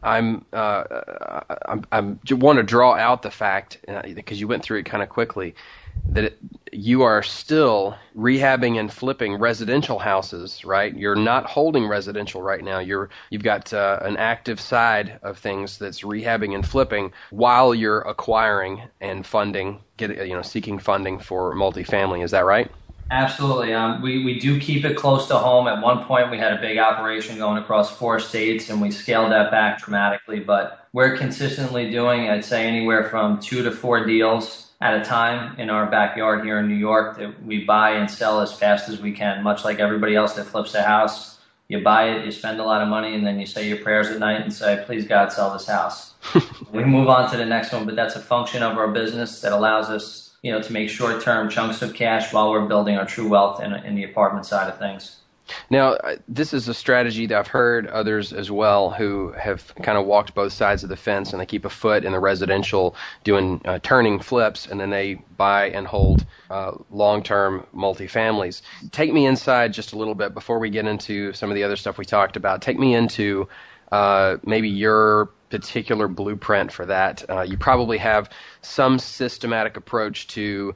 I'm want to draw out the fact because you went through it kind of quickly that you are still rehabbing and flipping residential houses, right? You're not holding residential right now. You've got an active side of things that's rehabbing and flipping while you're acquiring and funding, seeking funding for multifamily. Is that right? Absolutely. We do keep it close to home. At one point, we had a big operation going across 4 states, and we scaled that back dramatically. But we're consistently doing, I'd say, anywhere from 2 to 4 deals at a time in our backyard here in New York that we buy and sell as fast as we can, much like everybody else that flips a house. You buy it, you spend a lot of money, and then you say your prayers at night and say, please, God, sell this house. We move on to the next one, but that's a function of our business that allows us to make short-term chunks of cash while we're building our true wealth in the apartment side of things. Now, this is a strategy that I've heard others as well who have kind of walked both sides of the fence, and they keep a foot in the residential doing turning flips, and then they buy and hold long-term multifamilies. Take me inside just a little bit before we get into some of the other stuff we talked about. Take me into maybe your particular blueprint for that. You probably have some systematic approach to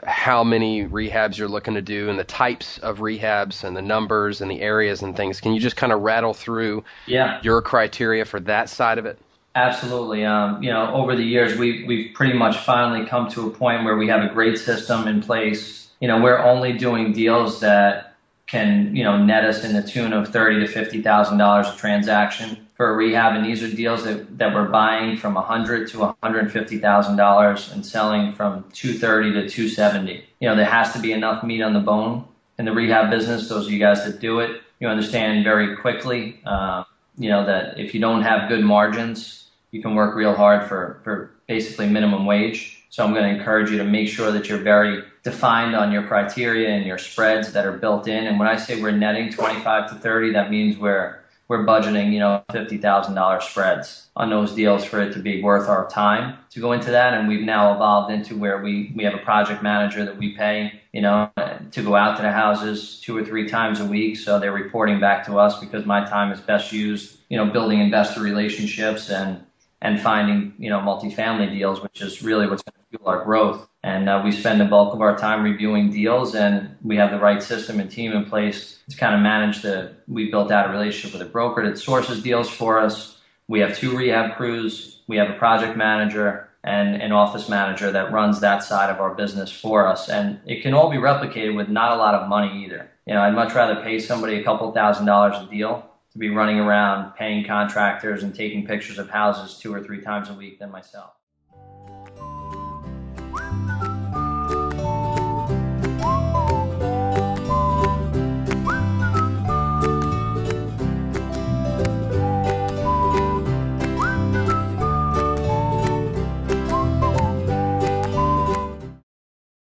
how many rehabs you're looking to do and the types of rehabs and the numbers and the areas and things. Can you just kind of rattle through your criteria for that side of it? Absolutely. Over the years, we've pretty much finally come to a point where we have a great system in place. We're only doing deals that can, net us in the tune of $30,000 to $50,000 a transaction for a rehab, and these are deals that we're buying from $100,000 to $150,000 and selling from $230,000 to $270,000. There has to be enough meat on the bone in the rehab business. Those of you guys that do it, you understand very quickly, that if you don't have good margins, you can work real hard for basically minimum wage. So I'm going to encourage you to make sure that you're very defined on your criteria and your spreads that are built in. And when I say we're netting 25 to 30, that means we're budgeting, $50,000 spreads on those deals for it to be worth our time to go into that. And we've now evolved into where we have a project manager that we pay, to go out to the houses 2 or 3 times a week. So they're reporting back to us because my time is best used, building investor relationships and finding, multifamily deals, which is really what's going to fuel our growth. And we spend the bulk of our time reviewing deals, and we have the right system and team in place to kind of manage we built out a relationship with a broker that sources deals for us. We have 2 rehab crews. We have a project manager and an office manager that runs that side of our business for us. And it can all be replicated with not a lot of money either. I'd much rather pay somebody a couple $1,000s a deal to be running around paying contractors and taking pictures of houses 2 or 3 times a week than myself.